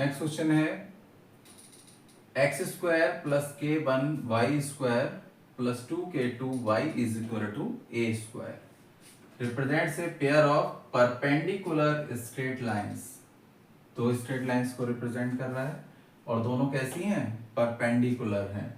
Next question है x square plus k one y square plus 2k2 y is equal to A square represents a pair of perpendicular straight lines. दो straight lines को represent कर रहा है और दोनों कैसी हैं? परपेंडिकुलर हैं।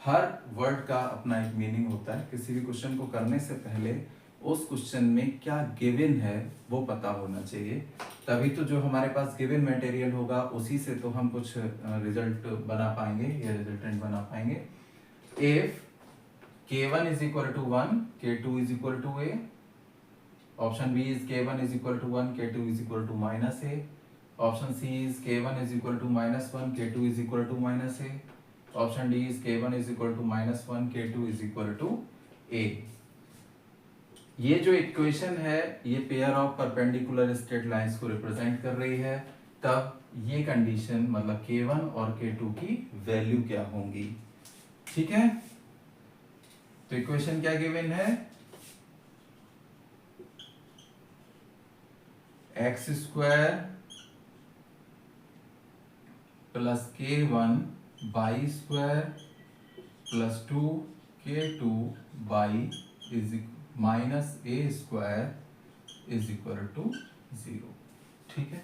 हर वर्ड का अपना एक मीनिंग होता है। किसी भी क्वेश्चन को करने से पहले उस क्वेश्चन में क्या गिवन है वो पता होना चाहिए, तभी तो जो हमारे पास गिवन मटेरियल होगा उसी से तो हम कुछ रिजल्ट बना पाएंगे या रिजल्टेंट बना पाएंगे। If k1 is equal to 1, k2 is equal to a, option B is k1 is equal to 1, k2 is equal to minus a, option C is k1 is equal to minus 1, k2 is equal to minus a, option D is k1 is equal to minus 1, k2 is equal to a। ये जो equation है ये pair of perpendicular straight lines को represent कर रही है, तब ये कंडीशन मतलब k1 और k2 की वैल्यू क्या होंगी। ठीक है, तो इक्वेशन क्या गिवन है? X square plus k1 y square plus 2k2 y is minus A square is equal to 0। ठीक है,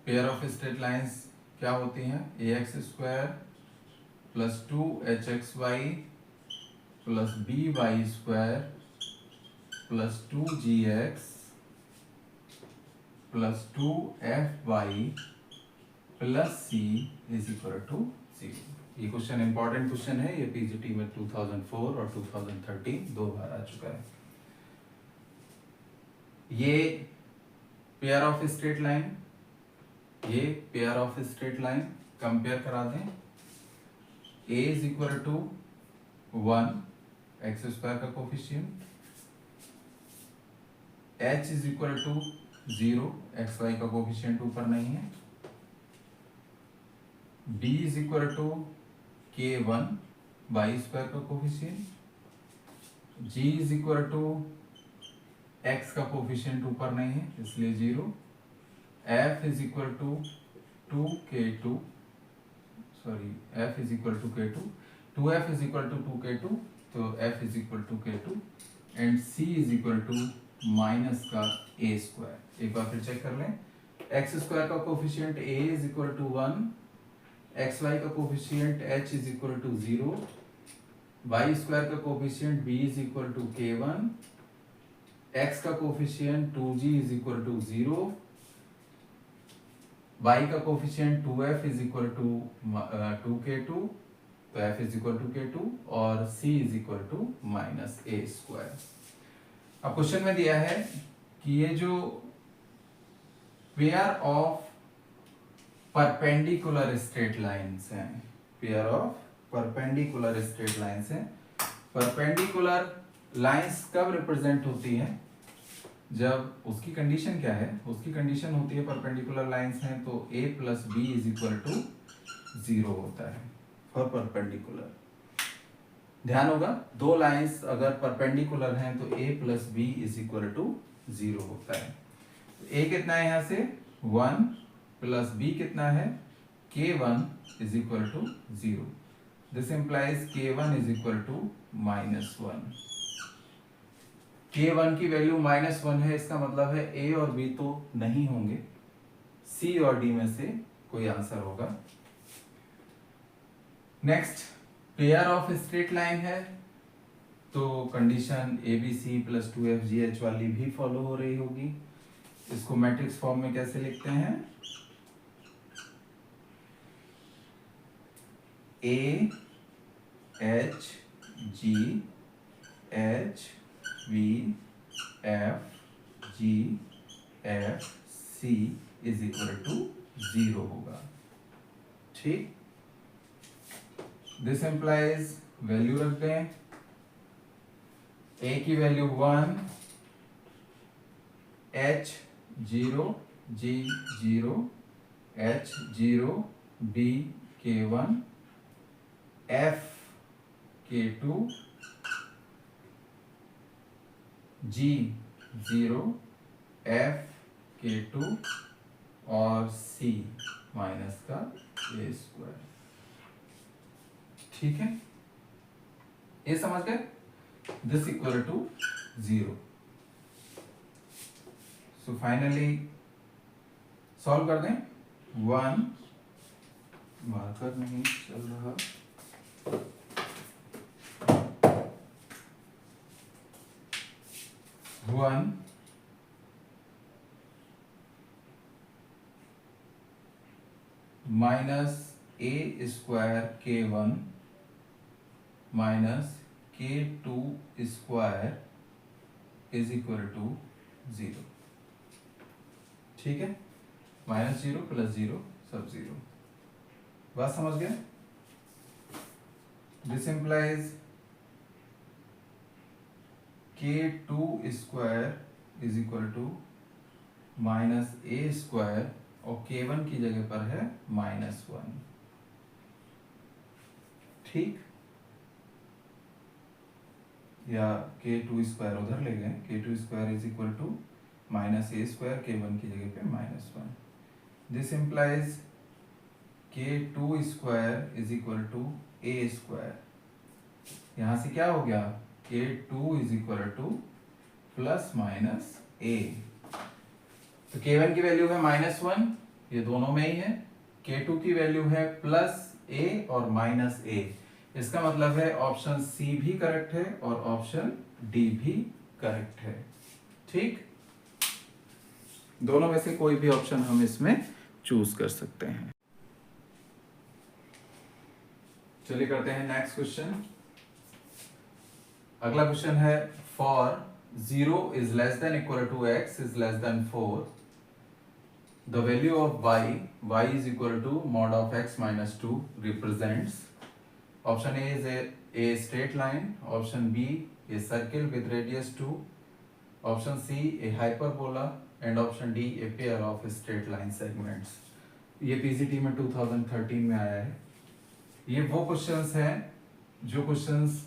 पेयर ऑफ स्ट्रेट लाइंस क्या होती हैं? A x square plus 2hxy plus B y square plus 2gx plus 2fy plus c is equal to 0। ये question important question है, ये PGT में 2004 और 2013 दो बार आ चुका है। ये पेयर ऑफ स्ट्रेट लाइन, ये pair of straight line compare करा दें। a is equal to 1 x square का coefficient, h is equal to 0 x y का कोफिशिएंट ऊपर नहीं है, b is equal to k1 y square का coefficient, g is equal to x का coefficient ऊपर नहीं है इसलिए 0, f is equal to 2k2 sorry f is equal to k2, 2f is equal to 2k2 तो f is equal to k2 and c is equal to minus का a square. एक बार फिर चेक कर लें, x स्क्वायर का coefficient a is equal to 1, xy का coefficient h is equal to 0, y square का coefficient b is equal to k1, x का coefficient 2g is equal to 0, y का coefficient 2f is equal to 2k2 तो f is equal to k2 और c is equal to minus a square. अब question में दिया है कि ये जो pair of perpendicular straight lines हैं, pair of perpendicular straight lines हैं, परपेंडिकुलर लाइंस कब रिप्रेजेंट होती हैं? जब उसकी कंडीशन क्या है? उसकी कंडीशन होती है परपेंडिकुलर लाइंस हैं तो a plus b is equal to 0 होता है फॉर परपेंडिकुलर। ध्यान होगा, दो लाइंस अगर परपेंडिकुलर हैं तो a plus b is equal to 0 होता है। a कितना है यहाँ से 1 प्लस b कितना है k1 is equal to 0। This implies k1 is equal to -1। k1 की वैल्यू -1 है, इसका मतलब है a और b तो नहीं होंगे, c और d में से कोई आंसर होगा। Next pair of straight line है तो कंडीशन ABC प्लस 2FGH वाली भी फॉलो हो रही होगी। इसको मैट्रिक्स फॉर्म में कैसे लिखते हैं? A H G H V F G F C is equal to 0 होगा। ठीक, दिस एम्प्लाइज वैल्यू रख दें, a की value 1, h 0, g 0, h 0, b k1, f k2, g 0, F के टू और सी माइनस का ए स्क्वायर। ठीक है, ये समझ गए, this equal to 0। So finally solve कर दें। 1 मार्कर नहीं चल रहा, one minus A square k one minus k two square is equal to 0। ठीक है, -0 + 0 सब 0। बात समझ गए? This implies k2 square is equal to minus A square और k1 की जगह पर है -1। ठीक, या k2 स्क्वायर उधर ले गए, k2 square is equal to minus A square, k1 की जगह पे -1। This implies k2 square is equal to A square. यहां से क्या हो गया, k2 is equal to plus minus A. तो k1 की वैल्यू है -1, ये दोनों में ही है। k2 की वैल्यू है प्लस ए और माइनस ए। इसका मतलब है ऑप्शन सी भी करेक्ट है और ऑप्शन डी भी करेक्ट है। ठीक, दोनों में से कोई भी ऑप्शन हम इसमें चूज कर सकते हैं। चलिए करते हैं नेक्स्ट क्वेश्चन। अगला क्वेश्चन है, for 0 is less than equal to x is less than 4, the value of y is equal to mod of x minus 2 represents, option A is a straight line, option B a circle with radius 2, option C a hyperbola and option D a pair of straight line segments। ये PGT में 2013 में आया है। ये वो questions हैं जो questions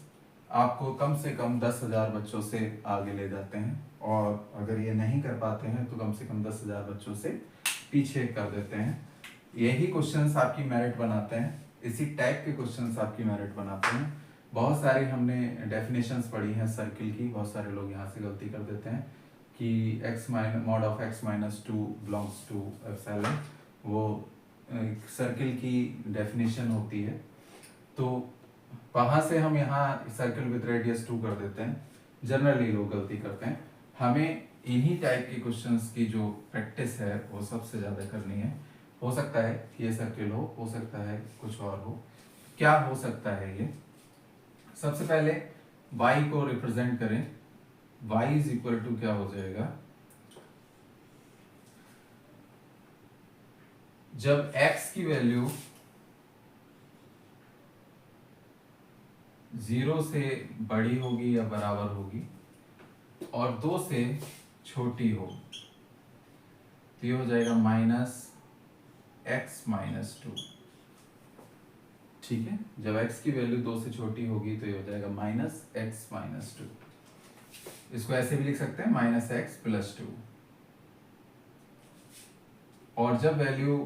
आपको कम से कम 10,000 बच्चों से आगे ले जाते हैं, और अगर ये नहीं कर पाते हैं तो कम से कम 10,000 बच्चों से पीछे कर देते हैं। यही क्वेश्चंस आपकी मेरिट बनाते हैं, इसी टाइप के क्वेश्चंस आपकी मेरिट बनाते हैं। बहुत सारी हमने डेफिनेशंस पढ़ी हैं सर्किल की, बहुत सारे लोग यहाँ से गलती कर देते हैं कि mod of x minus 2 belongs to epsilon, वो सर्किल की डेफिनेशन होती है। तो वहाँ से हम यहाँ सर्किल विद रेडियस 2 कर देते हैं, जनरली लोग गलती करते हैं। हमें इन्हीं टाइप के क्वेश्चंस की जो प्रैक्टिस है वो सबसे ज़्यादा करनी है। हो सकता है ये सर्किल हो सकता है कुछ और हो। क्या हो सकता है ये? सबसे पहले y को रिप्रेजेंट करें, y इज इक्वल टू क्या हो जाएगा, जब x की वैल्यू 0 से बड़ी होगी या बराबर होगी और 2 से छोटी हो, तो ये हो जाएगा -x - 2। ठीक है, जब x की वैल्यू 2 से छोटी होगी तो ये हो जाएगा -x - 2। इसको ऐसे भी लिख सकते हैं -x + 2। और जब वैल्यू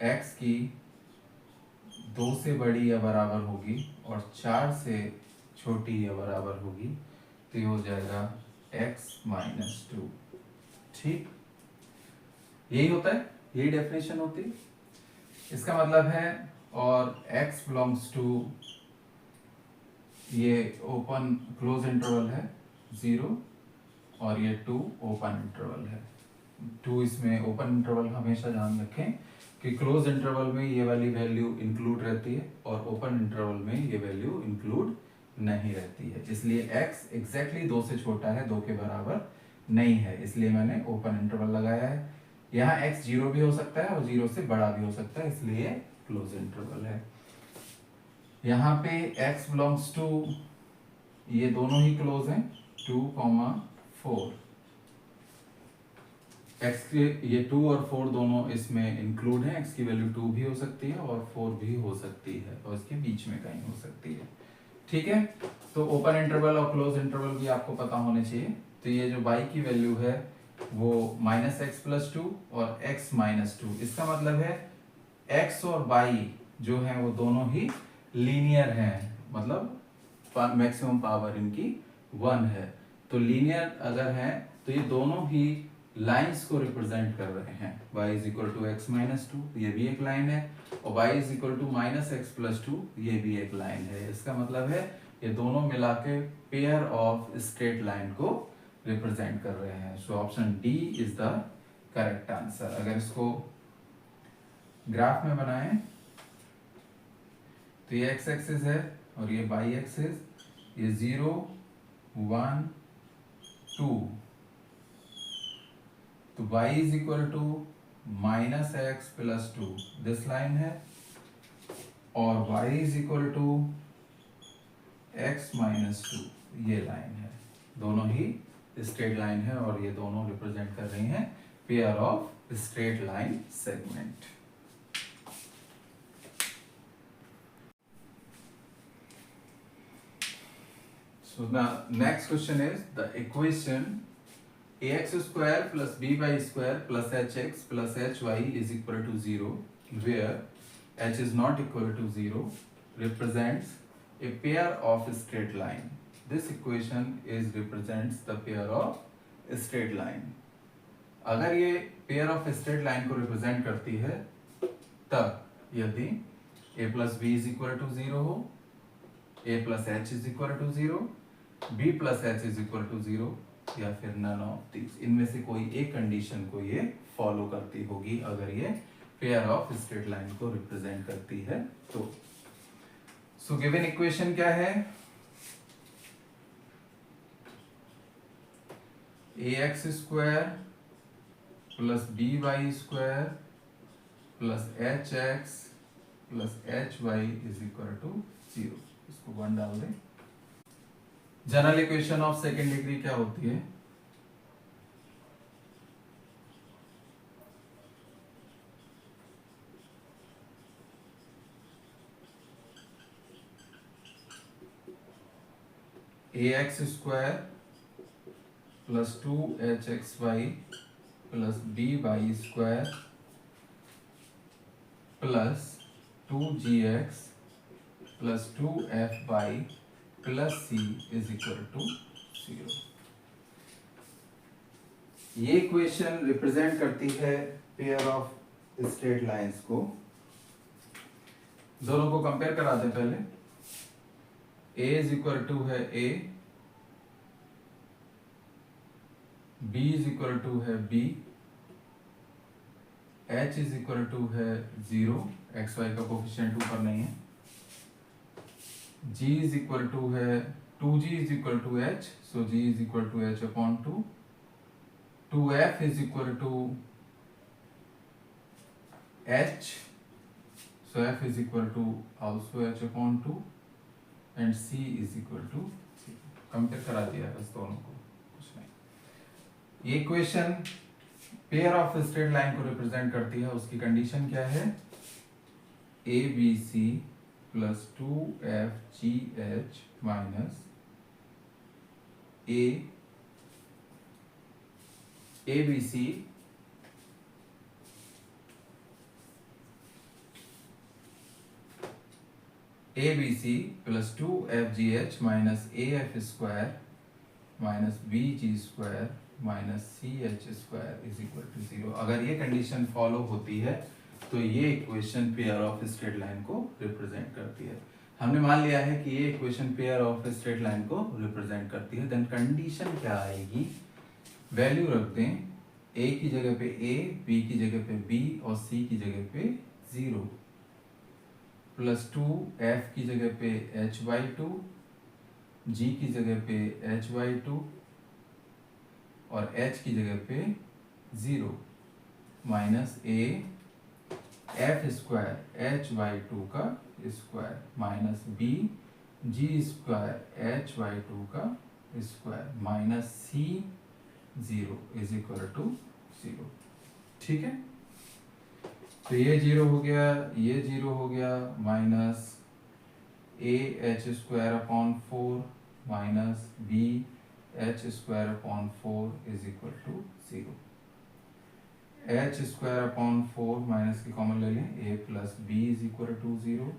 x की 2 से बड़ी या बराबर होगी और 4 से छोटी या बराबर होगी तो ये हो जाएगा x - 2। ठीक, यही होता है, यही डेफिनेशन होती है। इसका मतलब है, और x बिलोंग्स टू, ये ओपन क्लोज इंटरवल है 0 और ये 2 ओपन इंटरवल है। 2 इसमें ओपन इंटरवल, हमेशा ध्यान रखें कि क्लोज इंटरवल में ये वाली वैल्यू इंक्लूड रहती है और ओपन इंटरवल में ये वैल्यू इंक्लूड नहीं रहती है। इसलिए x एग्जैक्टली 2 से छोटा है, 2 के बराबर नहीं है, इसलिए मैंने ओपन इंटरवल लगाया है। यहाँ x 0 भी हो सकता है और 0 से बड़ा भी हो सकता है, इसलिए क्लोज इंटरवल है। यहाँ पे x बिलोंग्स टू, ये दोनों ही क्लोज हैं, 2, 4। x के ये 2 और 4 दोनों इसमें इंक्लूड हैं। x की वैल्यू 2 भी हो सकती है और 4 भी हो सकती है और इसके बीच में कहीं हो सकती है। ठीक है, तो ओपन इंटरवल और क्लोज इंटरवल भी आपको पता होने चाहिए। तो ये जो y की वैल्यू है वो -x+2 और x -2। इसका मतलब है x और y जो है वो दोनों ही लीनियर हैं, मतलब मैक्सिमम पावर इनकी 1 है। तो लीनियर अगर है तो ये दोनों ही लाइंस को रिप्रेजेंट कर रहे हैं। y = x -2 ये भी एक लाइन है, और y = -x+2 ये भी एक लाइन है। इसका मतलब है ये दोनों मिला के पेयर ऑफ स्ट्रेट लाइन को रिप्रेजेंट कर रहे हैं। So option D is the correct answer. अगर इसको ग्राफ में बनाएं तो ये x एक्सिस है और ये y एक्सिस, ये 0 1 2, तो y = -x+2 दिस लाइन है, और y = x -2 ये लाइन है। दोनों ही स्ट्रेट लाइन है और ये दोनों रिप्रेजेंट कर रही हैं pair of straight line segment. So the next question is the equation ax² plus by² plus hx plus hy is equal to 0, where h is not equal to 0 represents a pair of straight line. This equation is represents the pair of straight line. अगर ये pair of straight line को represent करती है तब यदि a plus b is equal to 0 हो, a plus h is equal to 0, b plus h is equal to 0, या फिर none of these, इनमें से कोई एक कंडीशन को ये फॉलो करती होगी अगर ये पेयर ऑफ स्ट्रेट लाइन को रिप्रेजेंट करती है तो। सो गिवन इक्वेशन क्या है? ax² plus by² plus hx plus hy is equal to 0। इसको 1 डाल दें। General equation of second degree क्या होती है? ax² plus 2hxy plus by² plus 2gx plus 2fy plus c is equal to 0। ये equation represent करती है pair of straight lines को। दोनों को कंपेयर करा दें पहले। a is equal to है a, b is equal to है b, h is equal to है 0, xy का कोफिशिएंट ऊपर नहीं है, g is equal to है 2g is equal to h, so g is equal to h upon 2, 2f is equal to h, so f is equal to also h upon 2, and c is equal to 0। Compare करा दिया बस दोनों को, कुछ नहीं। ये equation pair of straight line को represent करती है। उसकी कंडीशन क्या है? abc plus 2fgh minus abc plus 2fgh minus af square minus bg square minus ch square is equal to 0। अगर ये कंडीशन फॉलो होती है तो ये equation pair of straight line को रिप्रेजेंट करती है। हमने मान लिया है कि ये equation pair of straight line को रिप्रेजेंट करती है। देन कंडीशन क्या आएगी? वैल्यू रख दें, a की जगह पे a, b की जगह पे b और c की जगह पे 0, प्लस 2 f की जगह पे h/2, g की जगह पे h/2 और h की जगह पे 0, माइनस a f² h/2 का square minus b g² h/2 का square minus c 0 is equal to 0। ठीक है, तो ये 0 हो गया, ये 0 हो गया, minus a h² upon 4 minus b h square upon 4 is equal to 0. h square upon 4 minus की कॉमन ले लें, a plus b is equal to 0.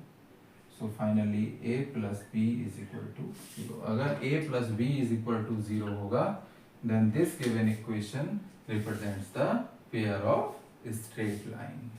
So finally a plus b is equal to 0. अगर a plus b is equal to 0 होगा, then this given equation represents the pair of straight line.